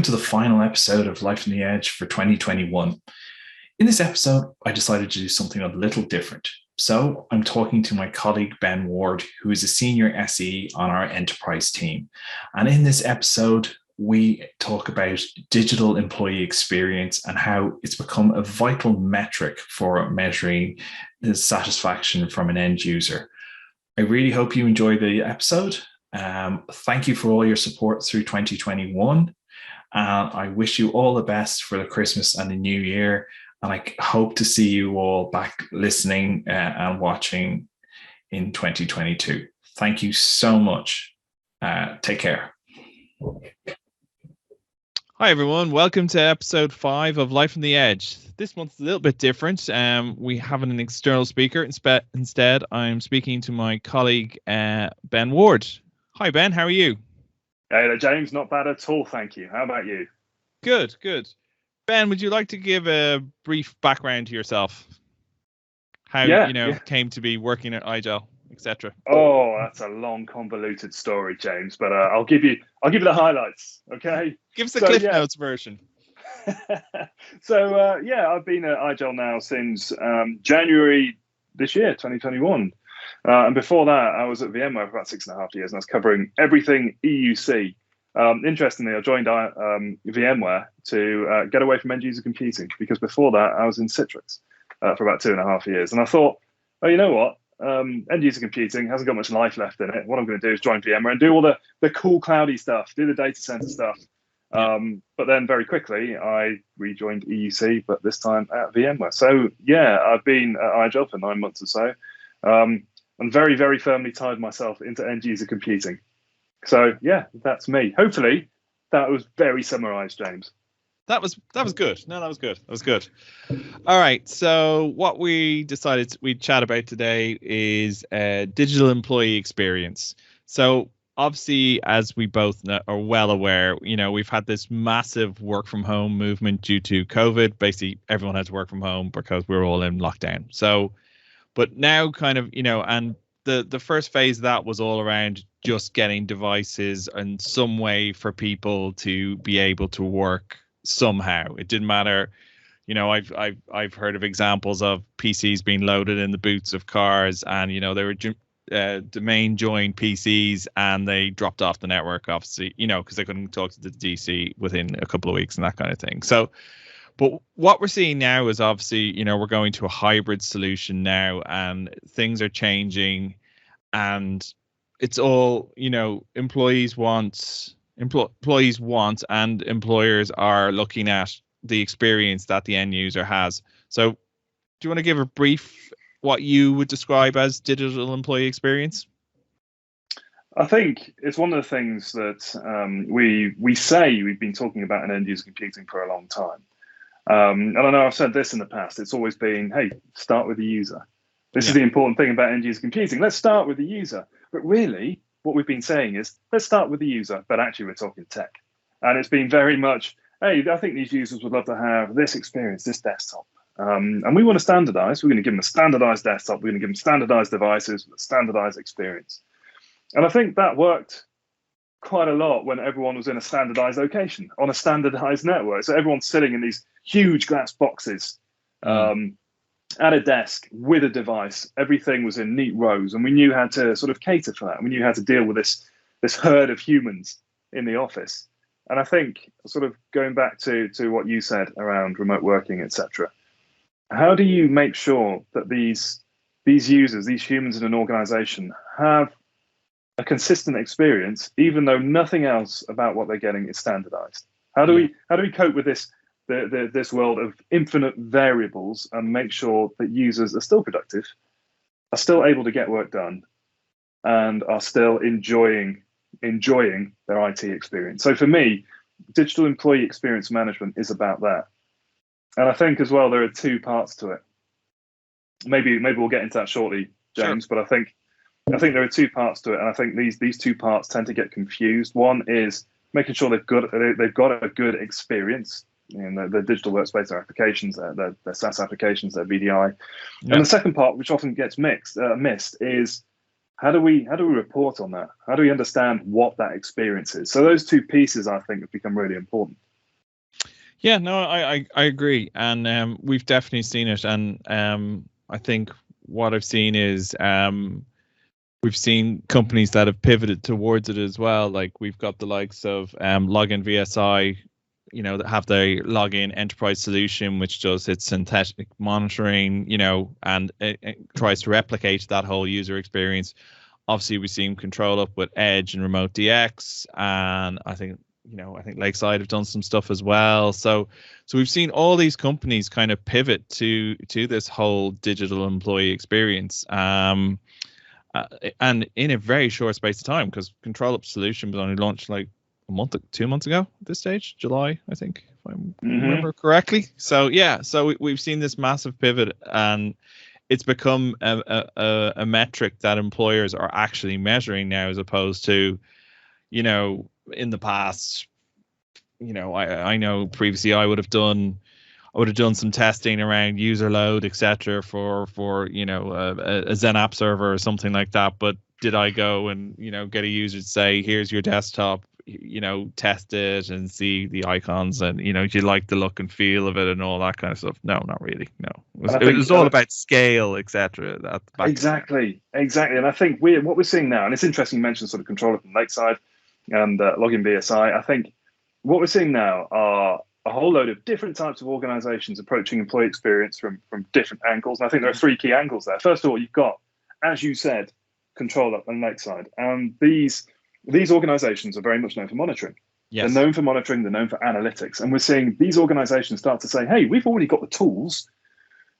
welcome to the final episode of Life on the Edge for 2021. In this episode, I decided to do something a little different. So I'm talking to my colleague, Ben Ward, who is a senior SE on our enterprise team. And in this episode, we talk about digital employee experience and how it's become a vital metric for measuring the satisfaction from an end user. I really hope you enjoy the episode. Thank you for all your support through 2021. I wish you all the best for the Christmas and the New Year. And I hope to see you all back listening and watching in 2022. Thank you so much. Take care. Hi, everyone. Welcome to episode 5 of Life on the Edge. This month's a little bit different. We have an external speaker. Instead, I'm speaking to my colleague, Ben Ward. Hi, Ben. How are you? Hey there, James. Not bad at all, thank you. How about you? Good. Ben, would you like to give a brief background to yourself? How came to be working at IGEL, etc. Oh, that's a long, convoluted story, James. But I'll give you the highlights. Okay. Give us the Cliff Notes version. I've been at IGEL now since January this year, 2021. And before that, I was at VMware for about 6.5 years, and I was covering everything EUC. Interestingly, I joined VMware to get away from end-user computing, because before that, I was in Citrix for about 2.5 years. And I thought, oh, you know what? End-user computing hasn't got much life left in it. What I'm going to do is join VMware and do all the cool cloudy stuff, do the data center stuff. But then very quickly, I rejoined EUC, but this time at VMware. So, I've been at IGEL for 9 months or so. And very, very firmly tied myself into end-user computing. So, that's me. Hopefully, that was very summarized, James. That was good. No, that was good. That was good. All right. So what we decided we'd chat about today is digital employee experience. So obviously, as we both are well aware, we've had this massive work from home movement due to COVID. Basically, everyone had to work from home because we're all in lockdown. So, but now kind of, and the first phase of that was all around just getting devices and some way for people to be able to work somehow. It didn't matter. I've heard of examples of PCs being loaded in the boots of cars, and they were domain joined PCs, and they dropped off the network, obviously, because they couldn't talk to the DC within a couple of weeks and that kind of thing. So, but what we're seeing now is obviously, we're going to a hybrid solution now, and things are changing, and it's all, employees want, and employers are looking at the experience that the end user has. So do you want to give a brief what you would describe as digital employee experience? I think it's one of the things that we say we've been talking about in end-user computing for a long time. And I know I've said this in the past. It's always been, hey, start with the user. This is the important thing about end-user computing. Let's start with the user. But really, what we've been saying is, let's start with the user, but actually we're talking tech. And it's been very much, hey, I think these users would love to have this experience, this desktop. And we want to standardize. We're going to give them a standardized desktop. We're going to give them standardized devices with a standardized experience. And I think that worked quite a lot when everyone was in a standardized location on a standardized network. So everyone's sitting in these huge glass boxes at a desk with a device. Everything was in neat rows, and we knew how to sort of cater for that. We knew how to deal with this herd of humans in the office. And I think, sort of going back to what you said around remote working, etc., how do you make sure that these users, these humans in an organization, have a consistent experience, even though nothing else about what they're getting is standardized? How do we cope with this world of infinite variables and make sure that users are still productive, are still able to get work done, and are still enjoying their IT experience? So for me, digital employee experience management is about that. And I think as well, there are two parts to it. Maybe we'll get into that shortly, James, Sure. But I think there are two parts to it. And I think these two parts tend to get confused. One is making sure they've got a good experience in the digital workspace, their applications, their SaaS applications, their VDI. Yeah. And the second part, which often gets missed, is how do we report on that? How do we understand what that experience is? So those two pieces, I think, have become really important. Yeah, no, I agree, and we've definitely seen it, and I think what I've seen is we've seen companies that have pivoted towards it as well. Like we've got the likes of Login VSI, that have the login enterprise solution, which does its synthetic monitoring, and it tries to replicate that whole user experience. Obviously, we've seen Control Up with Edge and Remote DX, and I think Lakeside have done some stuff as well. So we've seen all these companies kind of pivot to this whole digital employee experience. And in a very short space of time, because Control Up solution was only launched like 2 months ago at this stage, July, I think, if I remember correctly. So yeah, so we've seen this massive pivot, and it's become a metric that employers are actually measuring now, as opposed to, in the past, I know previously I would have done some testing around user load, etc., for a Zen app server or something like that. But did I go and get a user to say, here's your desktop, test it and see the icons, and do you like the look and feel of it and all that kind of stuff? No, not really. No, it was all about scale, etc. Exactly. And I think what we're seeing now, and it's interesting you mentioned sort of Control Up and Lakeside and Login BSI. I think what we're seeing now are a whole load of different types of organizations approaching employee experience from different angles. And I think there are three key angles there. First of all, you've got, as you said, Control Up and Lakeside. And these organizations are very much known for monitoring. Yes. They're known for monitoring, they're known for analytics. And we're seeing these organizations start to say, hey, we've already got the tools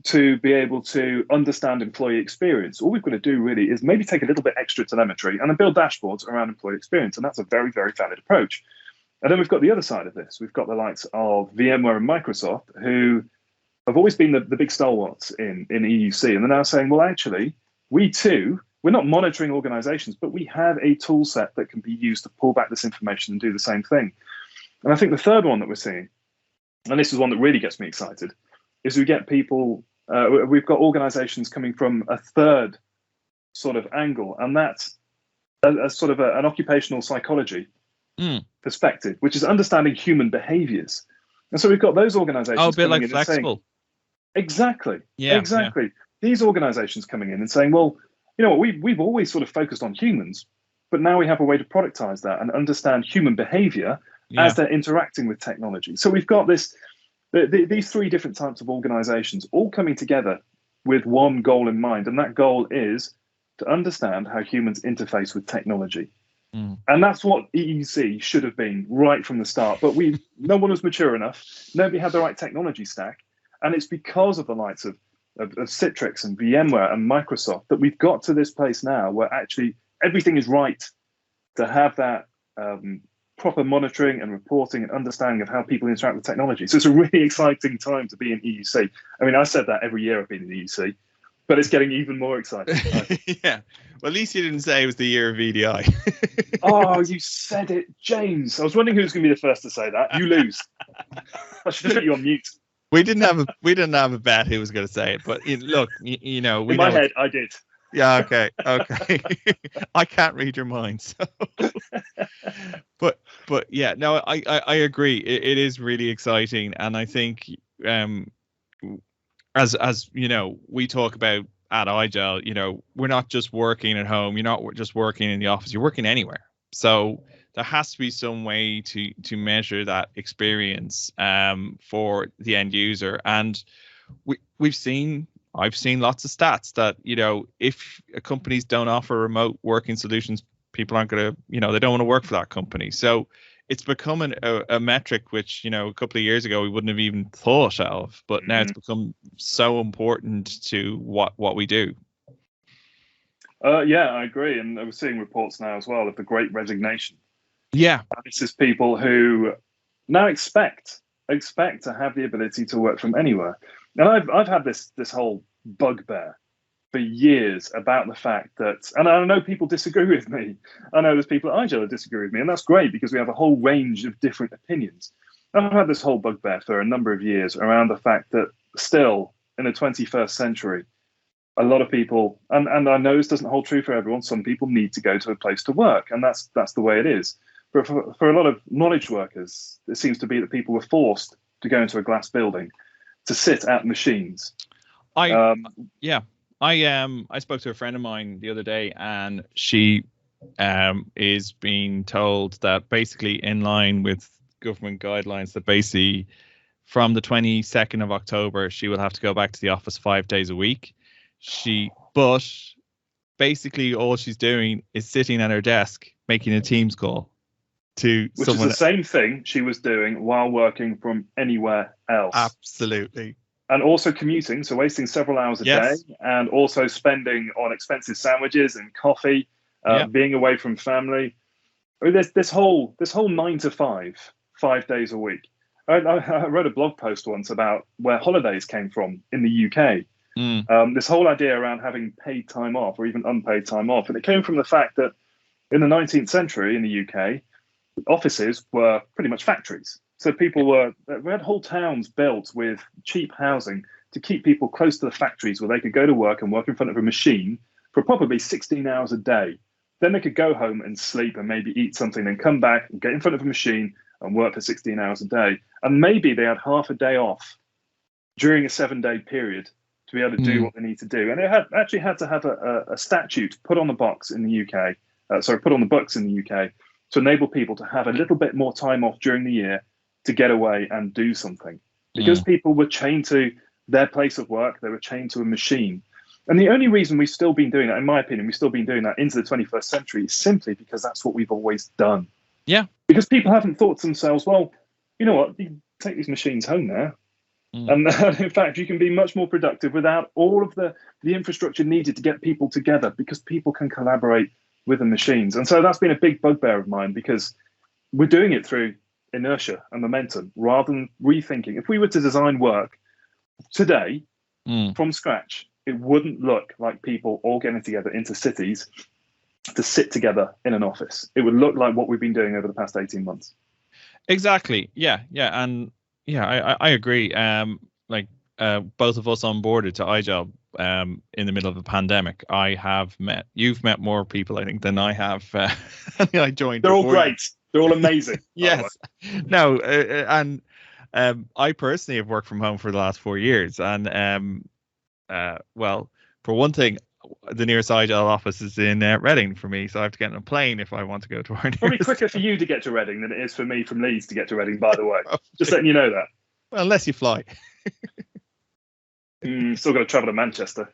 to be able to understand employee experience. All we've got to do really is maybe take a little bit extra telemetry and then build dashboards around employee experience. And that's a very, very valid approach. And then we've got the other side of this. We've got the likes of VMware and Microsoft, who have always been the big stalwarts in EUC. And they're now saying, well, actually, we're not monitoring organizations, but we have a tool set that can be used to pull back this information and do the same thing. And I think the third one that we're seeing, and this is one that really gets me excited, is we get people, we've got organizations coming from a third sort of angle, and that's a sort of an occupational psychology perspective, which is understanding human behaviors. And so we've got those organizations. Oh, a bit like Flexible. Saying, exactly. Yeah. These organizations coming in and saying, well, we've always sort of focused on humans, but now we have a way to productize that and understand human behavior as they're interacting with technology. So we've got these three different types of organizations all coming together with one goal in mind, and that goal is to understand how humans interface with technology. And that's what EUC should have been right from the start. But no one was mature enough. Nobody had the right technology stack. And it's because of the likes of Citrix and VMware and Microsoft that we've got to this place now where actually everything is right to have that proper monitoring and reporting and understanding of how people interact with technology. So it's a really exciting time to be in EUC. I mean, I said that every year I've been in EUC, but it's getting even more exciting. Yeah. Well, at least you didn't say it was the year of VDI. Oh, you said it, James. I was wondering who was going to be the first to say that. You lose. I should have put you on mute. We didn't have a bet who was going to say it, but look, in my head, I did. Yeah. Okay. I can't read your mind. So. But yeah, no, I agree. It is really exciting, and I think as we talk about at IGEL, we're not just working at home. You're not just working in the office. You're working anywhere. So there has to be some way to measure that experience for the end user. And I've seen lots of stats that, if companies don't offer remote working solutions, people aren't going to, they don't want to work for that company. So it's become a metric which, a couple of years ago we wouldn't have even thought of, but now it's become so important to what we do. Yeah, I agree. And we're seeing reports now as well of the Great Resignation. Yeah. This is people who now expect to have the ability to work from anywhere. And I've had this whole bugbear for years about the fact that, and I know people disagree with me. I know there's people at IGEL that disagree with me, and that's great because we have a whole range of different opinions. I've had this whole bugbear for a number of years around the fact that still in the 21st century, a lot of people, and I know this doesn't hold true for everyone, some people need to go to a place to work, and that's the way it is. But for a lot of knowledge workers, it seems to be that people were forced to go into a glass building to sit at machines. I spoke to a friend of mine the other day, and she is being told that basically in line with government guidelines that basically from the 22nd of October she will have to go back to the office 5 days a week. But basically all she's doing is sitting at her desk making a Teams call to which someone. is the same thing she was doing while working from anywhere else. Absolutely. And also commuting, so wasting several hours a day, and also spending on expensive sandwiches and coffee, being away from family. I mean, there's this whole 9 to 5 days a week. I wrote a blog post once about where holidays came from in the UK. This whole idea around having paid time off or even unpaid time off. And it came from the fact that in the 19th century in the UK, offices were pretty much factories. So we had whole towns built with cheap housing to keep people close to the factories where they could go to work and work in front of a machine for probably 16 hours a day. Then they could go home and sleep and maybe eat something, then come back and get in front of a machine and work for 16 hours a day. And maybe they had half a day off during a 7-day period to be able to do what they need to do. And it actually had to have a statute put on the books in the UK to enable people to have a little bit more time off during the year to get away and do something. Because people were chained to their place of work, they were chained to a machine. And the only reason we've still been doing that, in my opinion, we've still been doing that into the 21st century is simply because that's what we've always done. Yeah. Because people haven't thought to themselves, well, you know what, you can take these machines home now. And in fact, you can be much more productive without all of the infrastructure needed to get people together, because people can collaborate with the machines. And so that's been a big bugbear of mine, because we're doing it through inertia and momentum rather than rethinking. If we were to design work today from scratch, it wouldn't look like people all getting together into cities to sit together in an office. It would look like what we've been doing over the past 18 months. Exactly. Yeah. And I agree. Both of us onboarded to IGEL in the middle of a pandemic. You've met more people, I think, than I have. I joined. They're all great. They're all amazing. Yes. No. And I personally have worked from home for the last 4 years. And well, for one thing, the nearest IGEL office is in Reading for me, so I have to get on a plane if I want to go to our nearest. Probably quicker for you to get to Reading than it is for me from Leeds to get to Reading, by the way. Just letting you know that. Well, unless you fly. Still got to travel to Manchester.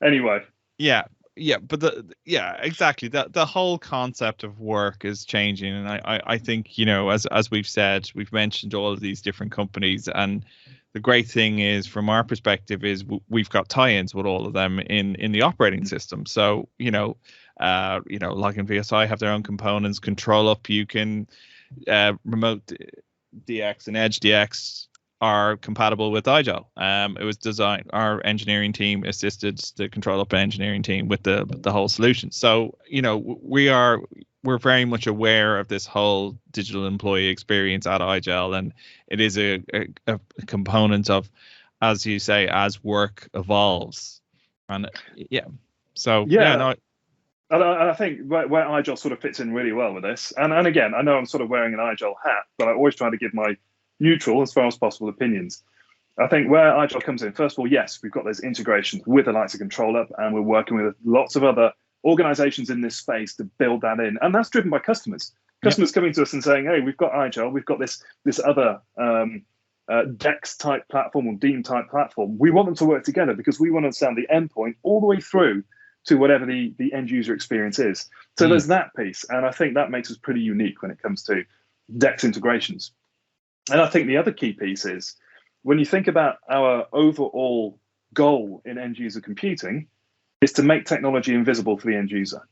Anyway. Yeah, but exactly. The whole concept of work is changing, and I think, as we've said, we've mentioned all of these different companies, and the great thing is, from our perspective, is we've got tie-ins with all of them in the operating system. So like in VSI have their own components. Control Up, you can remote DX and Edge DX are compatible with IGEL. It was designed. Our engineering team assisted the Control Up engineering team with the whole solution. So we're very much aware of this whole digital employee experience at IGEL, and it is a component of, as you say, as work evolves. And And I think where IGEL sort of fits in really well with this, and again, I know I'm sort of wearing an IGEL hat, but I always try to give my neutral, as far as possible, opinions. I think where IGEL comes in, first of all, yes, we've got those integrations with the likes of Control Up, and we're working with lots of other organizations in this space to build that in. And that's driven by customers. Customers coming to us and saying, hey, we've got IGEL, we've got this other DEX type platform or DEAM type platform. We want them to work together because we want to understand the endpoint all the way through to whatever the end user experience is. So there's that piece. And I think that makes us pretty unique when it comes to DEX integrations. And I think the other key piece is, when you think about our overall goal in end user computing, is to make technology invisible for the end user.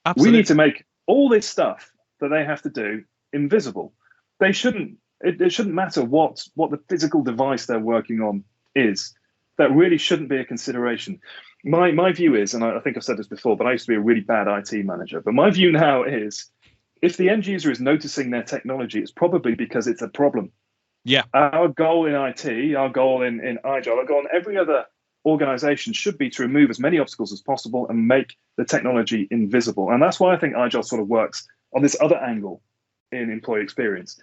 Absolutely. We need to make all this stuff that they have to do invisible. It shouldn't matter what the physical device they're working on is. That really shouldn't be a consideration. My view is, and I think I've said this before, but I used to be a really bad IT manager. But my view now is, if the end user is noticing their technology, it's probably because it's a problem. Yeah. Our goal in IT, our goal in IGEL, our goal in every other organization should be to remove as many obstacles as possible and make the technology invisible. And that's why I think IGEL sort of works on this other angle in employee experience.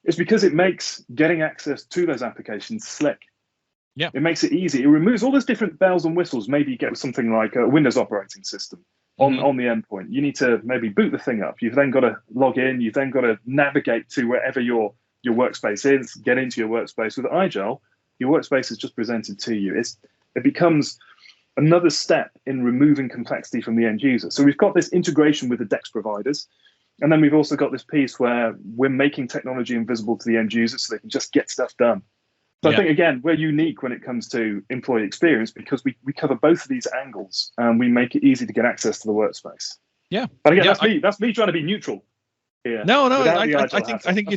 It's because it makes getting access to those applications slick. Yeah. It makes it easy. It removes all those different bells and whistles. Maybe you get something like a Windows operating system on the endpoint. You need to maybe boot the thing up. You've then got to log in. You've then got to navigate to wherever your workspace is, get into your workspace. With IGEL, your workspace is just presented to you. It becomes another step in removing complexity from the end user. So we've got this integration with the DEX providers. And then we've also got this piece where we're making technology invisible to the end user so they can just get stuff done. So I think, again, we're unique when it comes to employee experience because we cover both of these angles and we make it easy to get access to the workspace. Yeah. But again, that's me trying to be neutral here. No, I think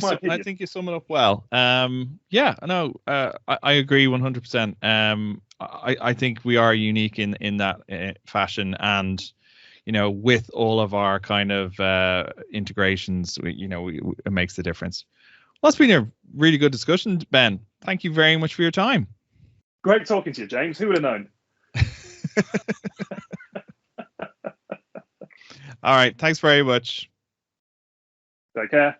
you sum it up well. I agree 100%. I think we are unique in that fashion, and with all of our kind of integrations, it makes the difference. Well, that's been a really good discussion, Ben. Thank you very much for your time. Great talking to you, James. Who would have known? All right. Thanks very much. Take care.